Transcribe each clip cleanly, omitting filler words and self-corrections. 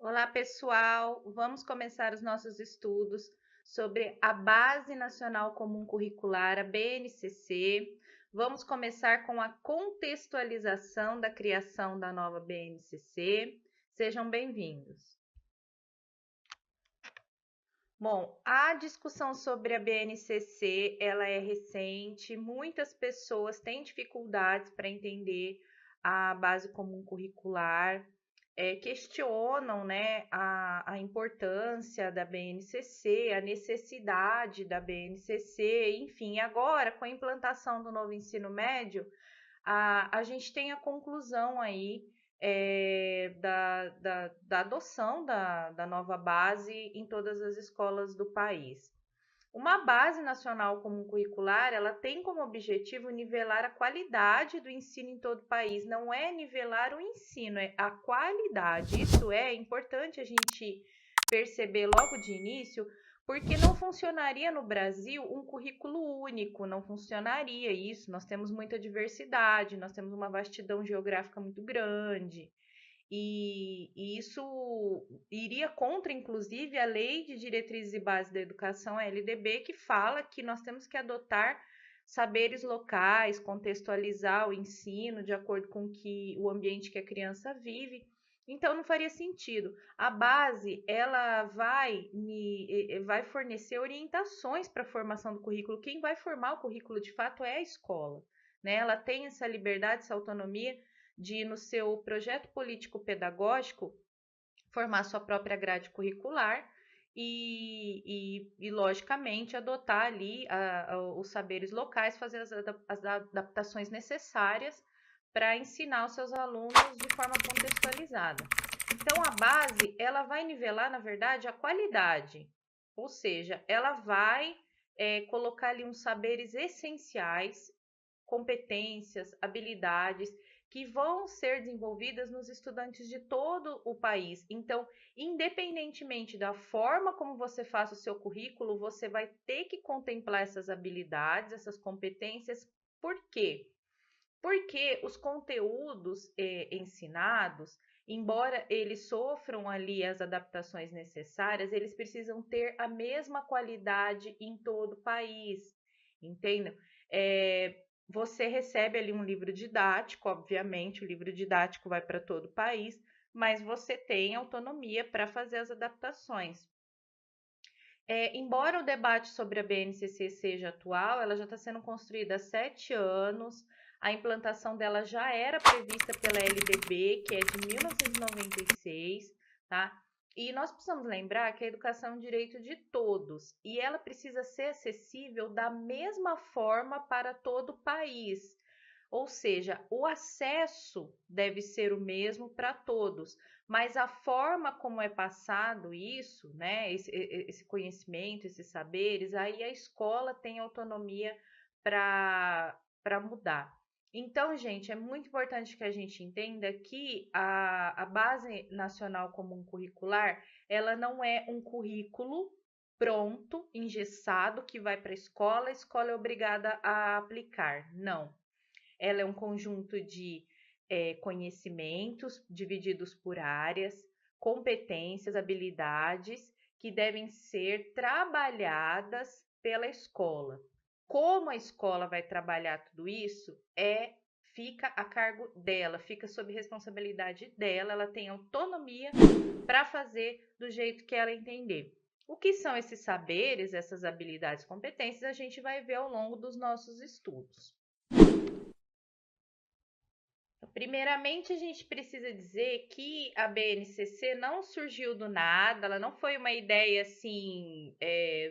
Olá, pessoal! Vamos começar os nossos estudos sobre a Base Nacional Comum Curricular, a BNCC. Vamos começar com a contextualização da criação da nova BNCC. Sejam bem-vindos. Bom, a discussão sobre a BNCC, ela é recente. Muitas pessoas têm dificuldades para entender a Base Comum Curricular. Questionam, né, a importância da BNCC, a necessidade da BNCC, enfim, agora com a implantação do novo ensino médio, a gente tem a conclusão aí da adoção da nova base em todas as escolas do país. Uma base nacional comum curricular, ela tem como objetivo nivelar a qualidade do ensino em todo o país. Não é nivelar o ensino, é a qualidade. Isso é importante a gente perceber logo de início, porque não funcionaria no Brasil um currículo único, não funcionaria isso. Nós temos muita diversidade, nós temos uma vastidão geográfica muito grande. E isso iria contra, inclusive, a Lei de Diretrizes e Bases da Educação, a LDB, que fala que nós temos que adotar saberes locais, contextualizar o ensino de acordo com o ambiente que a criança vive. Então, não faria sentido. A base, ela vai fornecer orientações para a formação do currículo. Quem vai formar o currículo, de fato, é a escola, né? Ela tem essa liberdade, essa autonomia de, no seu projeto político-pedagógico, formar sua própria grade curricular e logicamente, adotar ali os saberes locais, fazer as adaptações necessárias para ensinar os seus alunos de forma contextualizada. Então, a base, ela vai nivelar, na verdade, a qualidade, ou seja, ela vai colocar ali uns saberes essenciais, competências, habilidades que vão ser desenvolvidas nos estudantes de todo o país. Então, independentemente da forma como você faça o seu currículo, você vai ter que contemplar essas habilidades, essas competências. Por quê? Porque os conteúdos ensinados, embora eles sofram ali as adaptações necessárias, eles precisam ter a mesma qualidade em todo o país, entendeu? Você recebe ali um livro didático, obviamente, o livro didático vai para todo o país, mas você tem autonomia para fazer as adaptações. Embora o debate sobre a BNCC seja atual, ela já está sendo construída há 7 anos, a implantação dela já era prevista pela LDB, que é de 1996, tá? E nós precisamos lembrar que a educação é um direito de todos e ela precisa ser acessível da mesma forma para todo o país. Ou seja, o acesso deve ser o mesmo para todos, mas a forma como é passado isso, né, esse conhecimento, esses saberes, aí a escola tem autonomia para mudar. Então, gente, é muito importante que a gente entenda que a Base Nacional Comum Curricular, ela não é um currículo pronto, engessado, que vai para a escola é obrigada a aplicar. Não. Ela é um conjunto de conhecimentos divididos por áreas, competências, habilidades que devem ser trabalhadas pela escola. Como a escola vai trabalhar tudo isso fica a cargo dela, fica sob responsabilidade dela, ela tem autonomia para fazer do jeito que ela entender. O que são esses saberes, essas habilidades, competências, a gente vai ver ao longo dos nossos estudos. Primeiramente, a gente precisa dizer que a BNCC não surgiu do nada, ela não foi uma ideia assim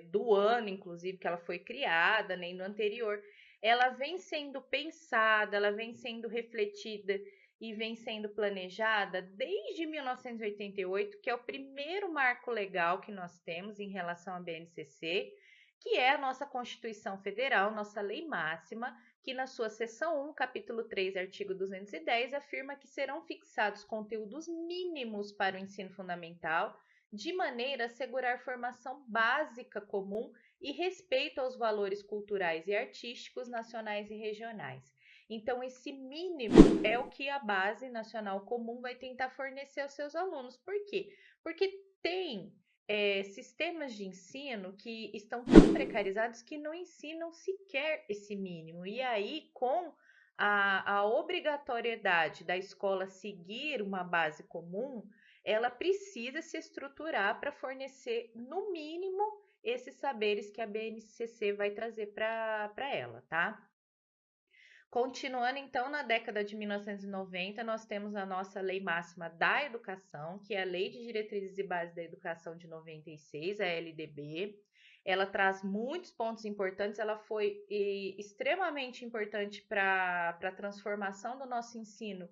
do ano, inclusive, que ela foi criada, nem no anterior. Ela vem sendo pensada, ela vem sendo refletida e vem sendo planejada desde 1988, que é o primeiro marco legal que nós temos em relação à BNCC, que é a nossa Constituição Federal, nossa lei máxima, que na sua seção 1, capítulo 3, artigo 210, afirma que serão fixados conteúdos mínimos para o ensino fundamental, de maneira a assegurar formação básica comum e respeito aos valores culturais e artísticos nacionais e regionais. Então, esse mínimo é o que a Base Nacional Comum vai tentar fornecer aos seus alunos. Por quê? Porque tem sistemas de ensino que estão tão precarizados que não ensinam sequer esse mínimo. E aí, com a obrigatoriedade da escola seguir uma base comum, ela precisa se estruturar para fornecer, no mínimo, esses saberes que a BNCC vai trazer para ela, tá? Continuando então na década de 1990, nós temos a nossa Lei Máxima da Educação, que é a Lei de Diretrizes e Bases da Educação de 96, a LDB. Ela traz muitos pontos importantes, ela foi extremamente importante para a transformação do nosso ensino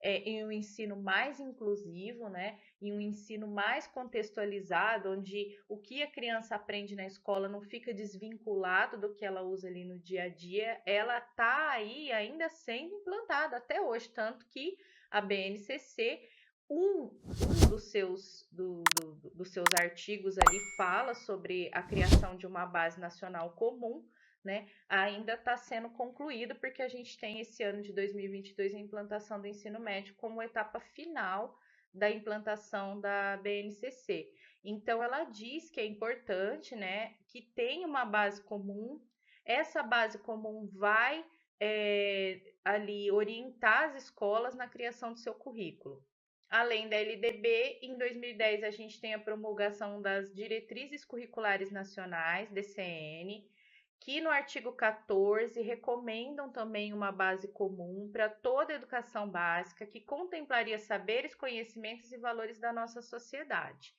em um ensino mais inclusivo, né? Em um ensino mais contextualizado, onde o que a criança aprende na escola não fica desvinculado do que ela usa ali no dia a dia, ela está aí ainda sendo implantada até hoje, tanto que a BNCC, dos seus artigos ali fala sobre a criação de uma base nacional comum, né, ainda está sendo concluído, porque a gente tem esse ano de 2022 a implantação do ensino médio como etapa final da implantação da BNCC. Então, ela diz que é importante, né, que tenha uma base comum. Essa base comum vai ali orientar as escolas na criação do seu currículo. Além da LDB, em 2010 a gente tem a promulgação das Diretrizes Curriculares Nacionais, DCN, que no artigo 14 recomendam também uma base comum para toda a educação básica, que contemplaria saberes, conhecimentos e valores da nossa sociedade.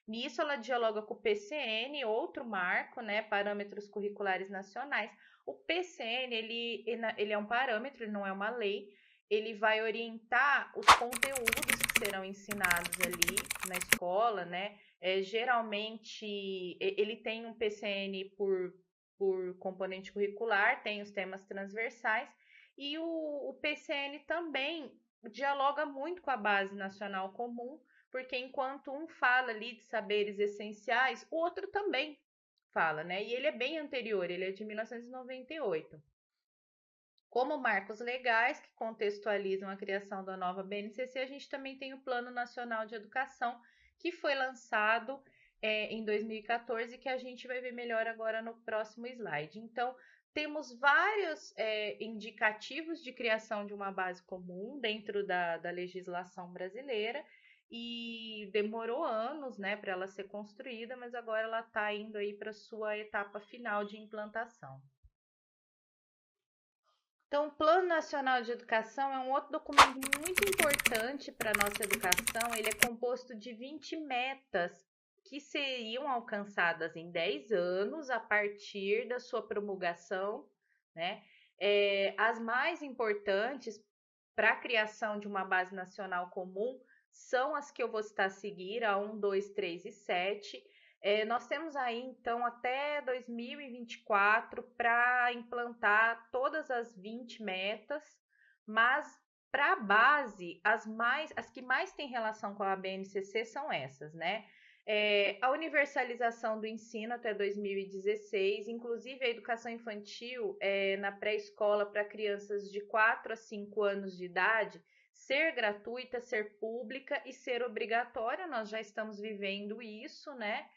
Nisso, ela dialoga com o PCN, outro marco, né, parâmetros curriculares nacionais. O PCN, ele é um parâmetro, ele não é uma lei, ele vai orientar os conteúdos que serão ensinados ali na escola, né? Geralmente, ele tem um PCN por componente curricular, tem os temas transversais, e o PCN também dialoga muito com a Base Nacional Comum, porque enquanto um fala ali de saberes essenciais, o outro também fala, né? E ele é bem anterior, ele é de 1998. Como marcos legais que contextualizam a criação da nova BNCC, a gente também tem o Plano Nacional de Educação, que foi lançado em 2014, que a gente vai ver melhor agora no próximo slide. Então, temos vários indicativos de criação de uma base comum dentro da legislação brasileira, e demorou anos, né, para ela ser construída, mas agora ela está indo aí para sua etapa final de implantação. Então, o Plano Nacional de Educação é um outro documento muito importante para a nossa educação. Ele é composto de 20 metas que seriam alcançadas em 10 anos a partir da sua promulgação, né? As mais importantes para a criação de uma base nacional comum são as que eu vou citar a seguir, a 1, 2, 3 e 7. Nós temos aí, então, até 2024 para implantar todas as 20 metas, mas para a base, as que mais têm relação com a BNCC são essas, né? A universalização do ensino até 2016, inclusive a educação infantil na pré-escola para crianças de 4 a 5 anos de idade, ser gratuita, ser pública e ser obrigatória. Nós já estamos vivendo isso, né?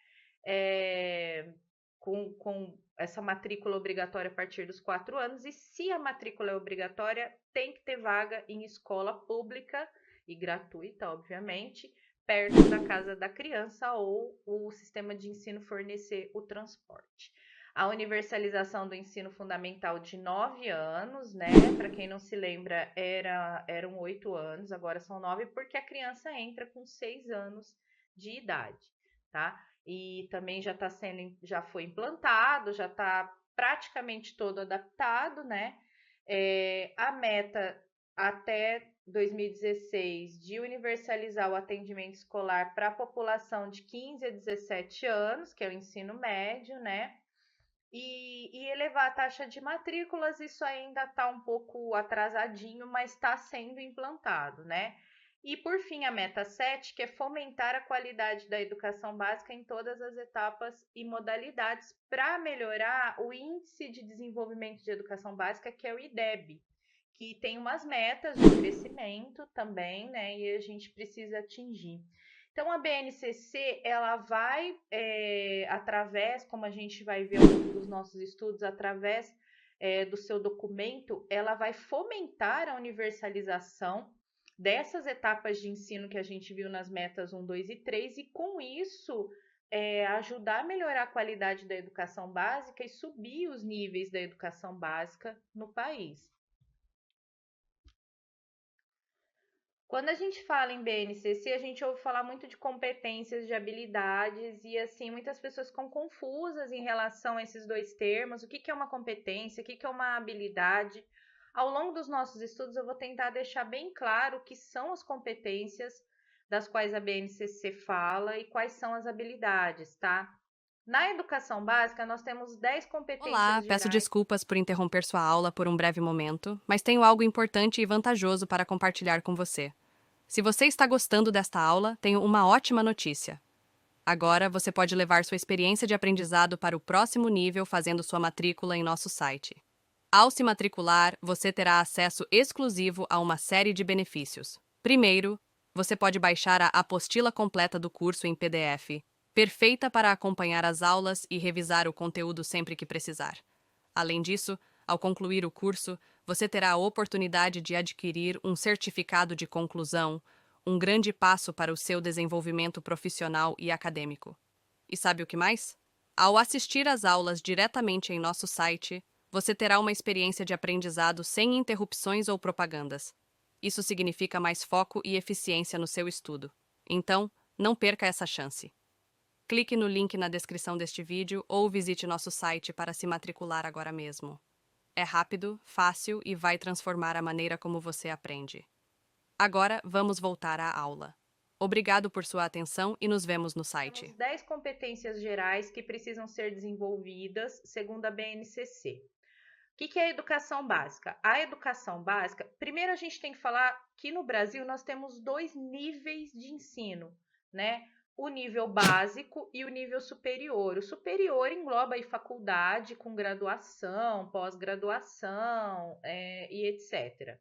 Com essa matrícula obrigatória a partir dos 4 anos, e se a matrícula é obrigatória, tem que ter vaga em escola pública e gratuita, obviamente, perto da casa da criança, ou o sistema de ensino fornecer o transporte. A universalização do ensino fundamental de 9 anos, né? Para quem não se lembra, eram 8 anos, agora são 9, porque a criança entra com 6 anos de idade, tá? E também já foi implantado, já está praticamente todo adaptado, né? A meta até 2016 de universalizar o atendimento escolar para a população de 15 a 17 anos, que é o ensino médio, né? E elevar a taxa de matrículas, isso ainda está um pouco atrasadinho, mas está sendo implantado, né? E por fim, a meta 7, que é fomentar a qualidade da educação básica em todas as etapas e modalidades para melhorar o índice de desenvolvimento de educação básica, que é o IDEB, que tem umas metas de crescimento também, né? E a gente precisa atingir. Então, a BNCC, ela vai, através, como a gente vai ver ao longo dos nossos estudos, através do seu documento, ela vai fomentar a universalização dessas etapas de ensino que a gente viu nas metas 1, 2 e 3, e com isso ajudar a melhorar a qualidade da educação básica e subir os níveis da educação básica no país. Quando a gente fala em BNCC, a gente ouve falar muito de competências, de habilidades, e assim, muitas pessoas ficam confusas em relação a esses dois termos. O que é uma competência? O que é uma habilidade? Ao longo dos nossos estudos, eu vou tentar deixar bem claro o que são as competências das quais a BNCC fala e quais são as habilidades, tá? Na educação básica, nós temos 10 Olá, competências peço gerais. desculpas por interromper sua aula por um breve momento, mas tenho algo importante e vantajoso para compartilhar com você. Se você está gostando desta aula, tenho uma ótima notícia. Agora você pode levar sua experiência de aprendizado para o próximo nível fazendo sua matrícula em nosso site. Ao se matricular, você terá acesso exclusivo a uma série de benefícios. Primeiro, você pode baixar a apostila completa do curso em PDF, perfeita para acompanhar as aulas e revisar o conteúdo sempre que precisar. Além disso, ao concluir o curso, você terá a oportunidade de adquirir um certificado de conclusão, um grande passo para o seu desenvolvimento profissional e acadêmico. E sabe o que mais? Ao assistir às aulas diretamente em nosso site, você terá uma experiência de aprendizado sem interrupções ou propagandas. Isso significa mais foco e eficiência no seu estudo. Então, não perca essa chance. Clique no link na descrição deste vídeo ou visite nosso site para se matricular agora mesmo. É rápido, fácil e vai transformar a maneira como você aprende. Agora, vamos voltar à aula. Obrigado por sua atenção e nos vemos no Temos site. 10 competências gerais que precisam ser desenvolvidas segundo a BNCC. O que é a educação básica? A educação básica, primeiro a gente tem que falar que no Brasil nós temos dois níveis de ensino, né? O nível básico e o nível superior. O superior engloba aí faculdade com graduação, pós-graduação e etc.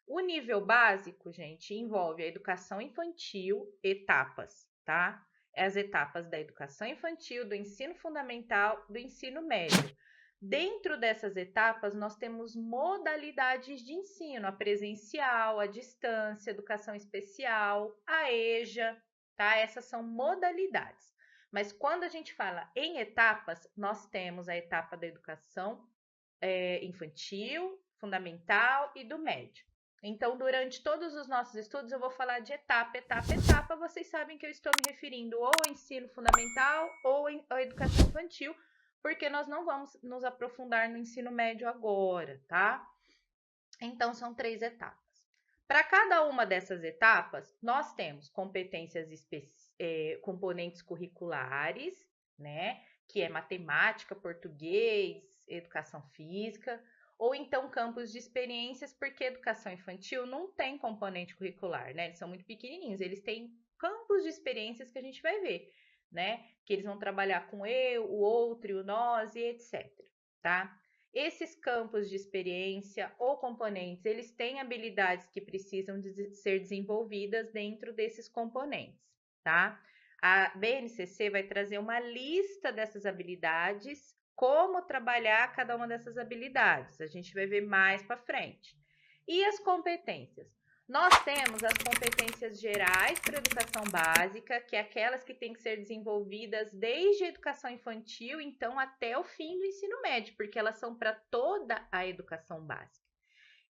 O nível básico, gente, envolve a educação infantil, etapas, tá? As etapas da educação infantil, do ensino fundamental, do ensino médio. Dentro dessas etapas, nós temos modalidades de ensino, a presencial, a distância, educação especial, a EJA, tá? Essas são modalidades. Mas quando a gente fala em etapas, nós temos a etapa da educação infantil, fundamental e do médio. Então, durante todos os nossos estudos, eu vou falar de etapa, etapa, etapa. Vocês sabem que eu estou me referindo ou ao ensino fundamental ou à educação infantil, porque nós não vamos nos aprofundar no ensino médio agora, tá? Então, são 3 etapas. Para cada uma dessas etapas, nós temos competências componentes curriculares, né? Que é matemática, português, educação física, ou então campos de experiências, porque educação infantil não tem componente curricular, né? Eles são muito pequenininhos, eles têm campos de experiências que a gente vai ver, né? Que eles vão trabalhar com eu, o outro e o nós e etc, tá? Esses campos de experiência ou componentes, eles têm habilidades que precisam ser desenvolvidas dentro desses componentes, tá? A BNCC vai trazer uma lista dessas habilidades, como trabalhar cada uma dessas habilidades. A gente vai ver mais para frente. E as competências? Nós temos as competências gerais para a educação básica, que é aquelas que têm que ser desenvolvidas desde a educação infantil, então até o fim do ensino médio, porque elas são para toda a educação básica.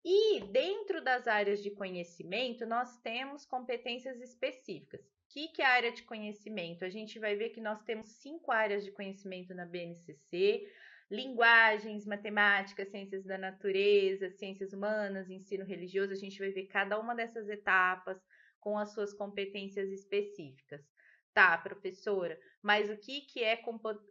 E dentro das áreas de conhecimento, nós temos competências específicas. O que é a área de conhecimento? A gente vai ver que nós temos 5 áreas de conhecimento na BNCC: linguagens, matemática, ciências da natureza, ciências humanas, ensino religioso. A gente vai ver cada uma dessas etapas com as suas competências específicas. Tá, professora, mas o que é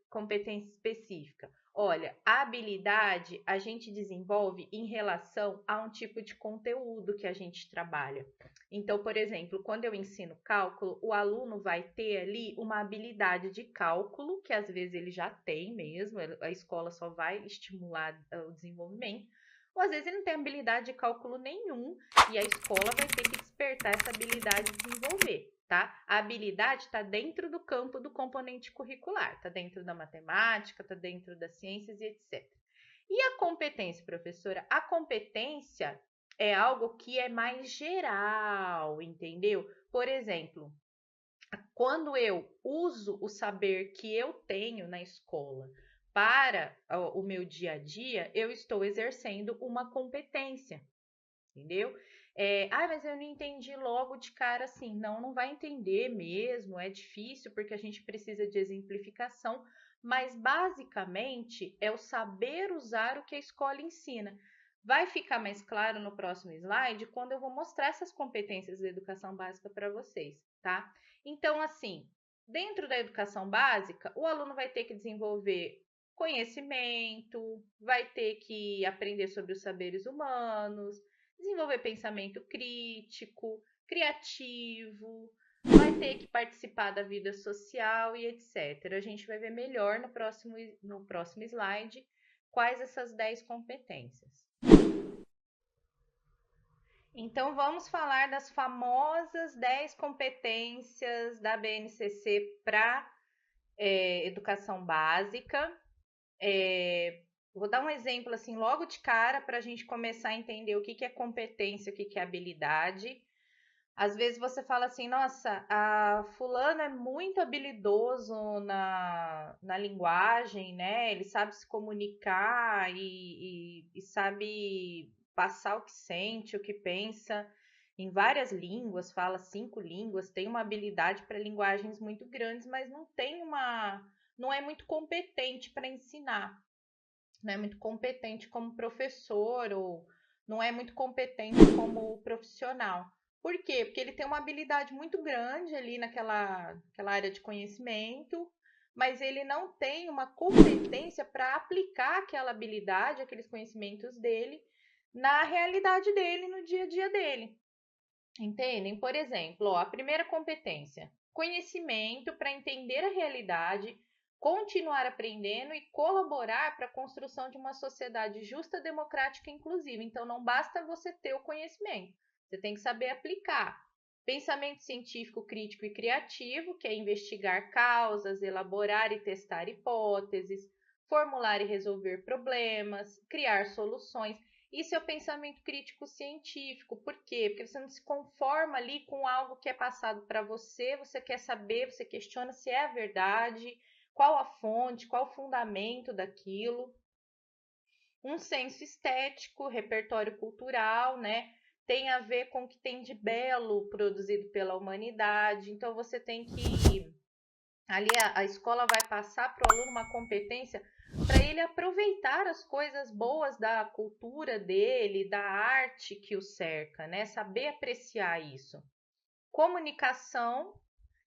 competência específica? Olha, a habilidade a gente desenvolve em relação a um tipo de conteúdo que a gente trabalha. Então, por exemplo, quando eu ensino cálculo, o aluno vai ter ali uma habilidade de cálculo, que às vezes ele já tem mesmo, a escola só vai estimular o desenvolvimento, ou às vezes ele não tem habilidade de cálculo nenhum e a escola vai ter que despertar essa habilidade e desenvolver, tá? A habilidade está dentro do campo do componente curricular, está dentro da matemática, está dentro das ciências e etc. E a competência, professora? A competência é algo que é mais geral, entendeu? Por exemplo, quando eu uso o saber que eu tenho na escola para o meu dia a dia, eu estou exercendo uma competência, entendeu? Mas eu não entendi logo de cara assim. Não, não vai entender mesmo, é difícil porque a gente precisa de exemplificação, mas basicamente é o saber usar o que a escola ensina. Vai ficar mais claro no próximo slide quando eu vou mostrar essas competências da educação básica para vocês, tá? Então, assim, dentro da educação básica, o aluno vai ter que desenvolver conhecimento, vai ter que aprender sobre os saberes humanos, desenvolver pensamento crítico, criativo, vai ter que participar da vida social e etc. A gente vai ver melhor no próximo slide quais essas 10 competências. Então, vamos falar das famosas 10 competências da BNCC para educação básica. Vou dar um exemplo assim logo de cara para a gente começar a entender o que é competência, o que é habilidade. Às vezes você fala assim, nossa, a fulano é muito habilidoso na linguagem, né? Ele sabe se comunicar e sabe passar o que sente, o que pensa em várias línguas, fala 5 línguas, tem uma habilidade para linguagens muito grandes, mas não é muito competente para ensinar, não é muito competente como professor ou não é muito competente como profissional. Por quê? Porque ele tem uma habilidade muito grande ali naquela área de conhecimento, mas ele não tem uma competência para aplicar aquela habilidade, aqueles conhecimentos dele na realidade dele, no dia a dia dele. Entendem? Por exemplo, a primeira competência, conhecimento para entender a realidade, continuar aprendendo e colaborar para a construção de uma sociedade justa, democrática e inclusiva. Então, não basta você ter o conhecimento, você tem que saber aplicar. Pensamento científico, crítico e criativo, que é investigar causas, elaborar e testar hipóteses, formular e resolver problemas, criar soluções. Isso é o pensamento crítico científico. Por quê? Porque você não se conforma ali com algo que é passado para você, você quer saber, você questiona se é a verdade, qual a fonte, qual o fundamento daquilo. Um senso estético, repertório cultural, né? Tem a ver com o que tem de belo produzido pela humanidade. Então você tem que ali a escola vai passar para o aluno uma competência para ele aproveitar as coisas boas da cultura dele, da arte que o cerca, né? Saber apreciar isso. Comunicação,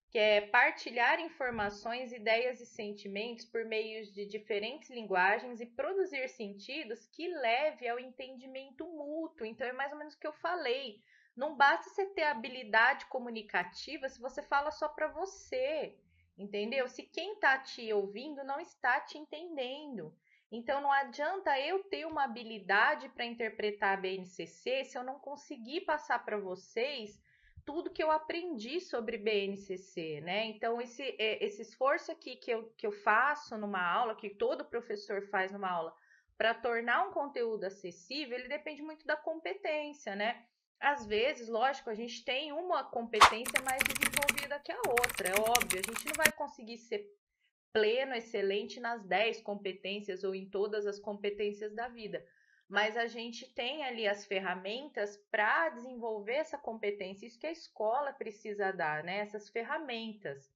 que é partilhar informações, ideias e sentimentos por meio de diferentes linguagens e produzir sentidos que leve ao entendimento mútuo. Então, é mais ou menos o que eu falei. Não basta você ter habilidade comunicativa se você fala só para você, entendeu? Se quem está te ouvindo não está te entendendo. Então, não adianta eu ter uma habilidade para interpretar a BNCC se eu não conseguir passar para vocês tudo que eu aprendi sobre BNCC, né? Então, esse esforço aqui que eu faço numa aula, que todo professor faz numa aula, para tornar um conteúdo acessível, ele depende muito da competência, né? Às vezes, lógico, a gente tem uma competência mais desenvolvida que a outra, é óbvio, a gente não vai conseguir ser pleno, excelente nas 10 competências ou em todas as competências da vida, mas a gente tem ali as ferramentas para desenvolver essa competência, isso que a escola precisa dar, né? Essas ferramentas.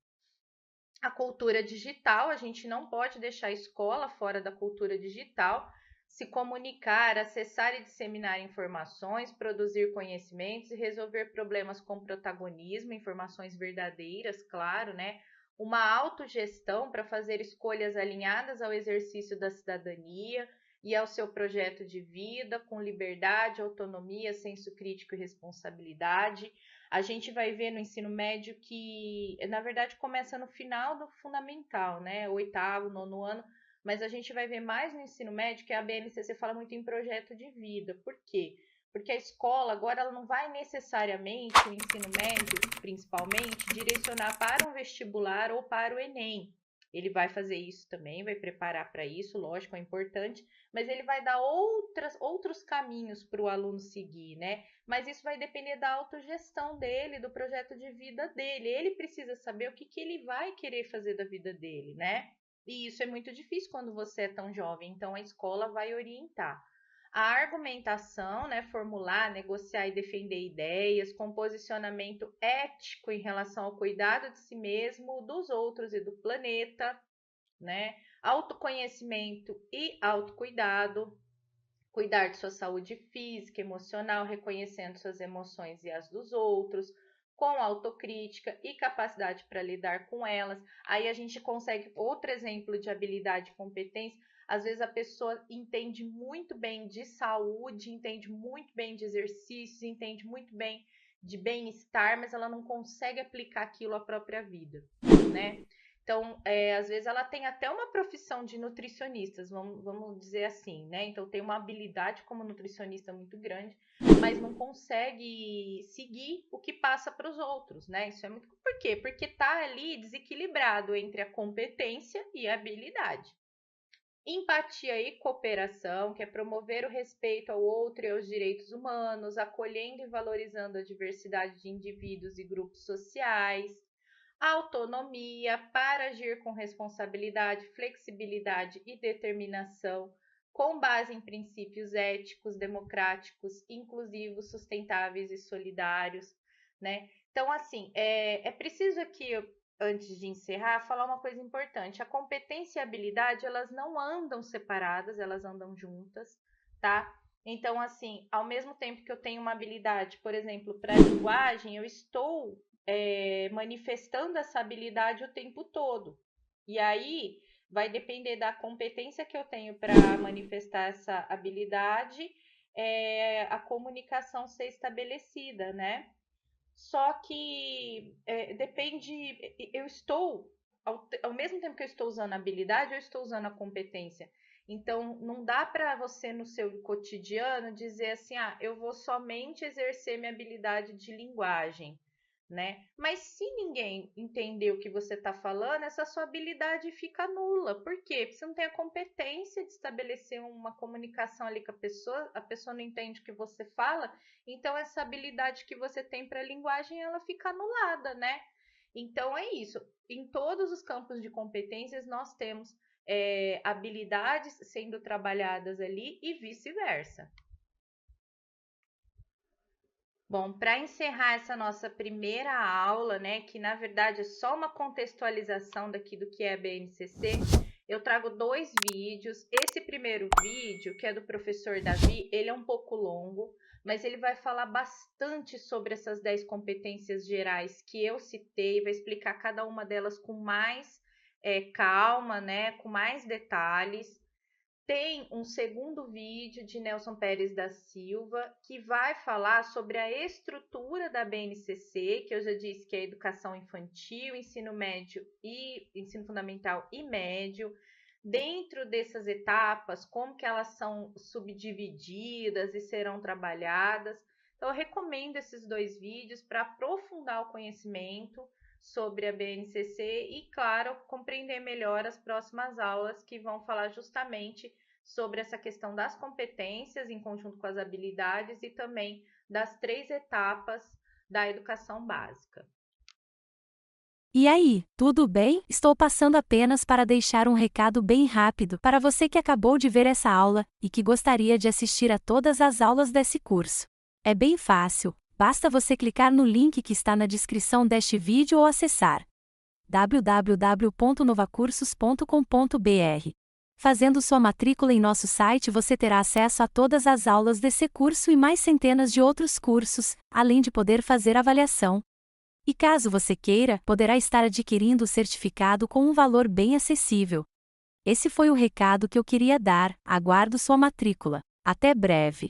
A cultura digital, a gente não pode deixar a escola fora da cultura digital, se comunicar, acessar e disseminar informações, produzir conhecimentos e resolver problemas com protagonismo, informações verdadeiras, claro, né? Uma autogestão para fazer escolhas alinhadas ao exercício da cidadania e ao seu projeto de vida, com liberdade, autonomia, senso crítico e responsabilidade. A gente vai ver no ensino médio que, na verdade, começa no final do fundamental, né? 8º, 9º ano, mas a gente vai ver mais no ensino médio que a BNCC fala muito em projeto de vida. Por quê? Porque a escola agora ela não vai necessariamente, o ensino médio principalmente, direcionar para um vestibular ou para o Enem. Ele vai fazer isso também, vai preparar para isso, lógico, é importante, mas ele vai dar outros caminhos para o aluno seguir, né? Mas isso vai depender da autogestão dele, do projeto de vida dele. Ele precisa saber o que ele vai querer fazer da vida dele, né? E isso é muito difícil quando você é tão jovem, então a escola vai orientar. A argumentação, né, formular, negociar e defender ideias, com posicionamento ético em relação ao cuidado de si mesmo, dos outros e do planeta, né? Autoconhecimento e autocuidado, cuidar de sua saúde física, emocional, reconhecendo suas emoções e as dos outros, com autocrítica e capacidade para lidar com elas. Aí a gente consegue outro exemplo de habilidade e competência. Às vezes a pessoa entende muito bem de saúde, entende muito bem de exercícios, entende muito bem de bem-estar, mas ela não consegue aplicar aquilo à própria vida, né? Então, às vezes ela tem até uma profissão de nutricionistas, vamos dizer assim, né? Então tem uma habilidade como nutricionista muito grande, mas não consegue seguir o que passa para os outros, né? Isso é muito... Por quê? Porque está ali desequilibrado entre a competência e a habilidade. Empatia e cooperação, que é promover o respeito ao outro e aos direitos humanos, acolhendo e valorizando a diversidade de indivíduos e grupos sociais. Autonomia para agir com responsabilidade, flexibilidade e determinação, com base em princípios éticos, democráticos, inclusivos, sustentáveis e solidários, né? Então, assim, é preciso aqui, antes de encerrar, falar uma coisa importante. A competência e a habilidade, elas não andam separadas, elas andam juntas, tá? Então, assim, ao mesmo tempo que eu tenho uma habilidade, por exemplo, para linguagem, eu estou manifestando essa habilidade o tempo todo. E aí vai depender da competência que eu tenho para manifestar essa habilidade, a comunicação ser estabelecida, né? Só que depende, eu estou, ao mesmo tempo que eu estou usando a habilidade, eu estou usando a competência. Então, não dá para você no seu cotidiano dizer assim, eu vou somente exercer minha habilidade de linguagem, né? Mas se ninguém entender o que você está falando, essa sua habilidade fica nula. Por quê? Porque você não tem a competência de estabelecer uma comunicação ali com a pessoa não entende o que você fala, então essa habilidade que você tem para a linguagem, ela fica anulada, né? Então é isso. Em todos os campos de competências, nós temos habilidades sendo trabalhadas ali e vice-versa. Bom, para encerrar essa nossa primeira aula, né, que na verdade é só uma contextualização daqui do que é a BNCC, eu trago 2 vídeos. Esse primeiro vídeo, que é do professor Davi, ele é um pouco longo, mas ele vai falar bastante sobre essas 10 competências gerais que eu citei, vai explicar cada uma delas com mais calma, né, com mais detalhes. Tem um segundo vídeo de Nelson Pérez da Silva, que vai falar sobre a estrutura da BNCC, que eu já disse que é educação infantil, ensino médio e ensino fundamental e médio. Dentro dessas etapas, como que elas são subdivididas e serão trabalhadas. Então, eu recomendo esses 2 vídeos para aprofundar o conhecimento sobre a BNCC e, claro, compreender melhor as próximas aulas que vão falar justamente sobre essa questão das competências em conjunto com as habilidades e também das 3 etapas da educação básica. E aí, tudo bem? Estou passando apenas para deixar um recado bem rápido para você que acabou de ver essa aula e que gostaria de assistir a todas as aulas desse curso. É bem fácil. Basta você clicar no link que está na descrição deste vídeo ou acessar www.novacursos.com.br. Fazendo sua matrícula em nosso site, você terá acesso a todas as aulas desse curso e mais centenas de outros cursos, além de poder fazer avaliação. E caso você queira, poderá estar adquirindo o certificado com um valor bem acessível. Esse foi o recado que eu queria dar. Aguardo sua matrícula. Até breve!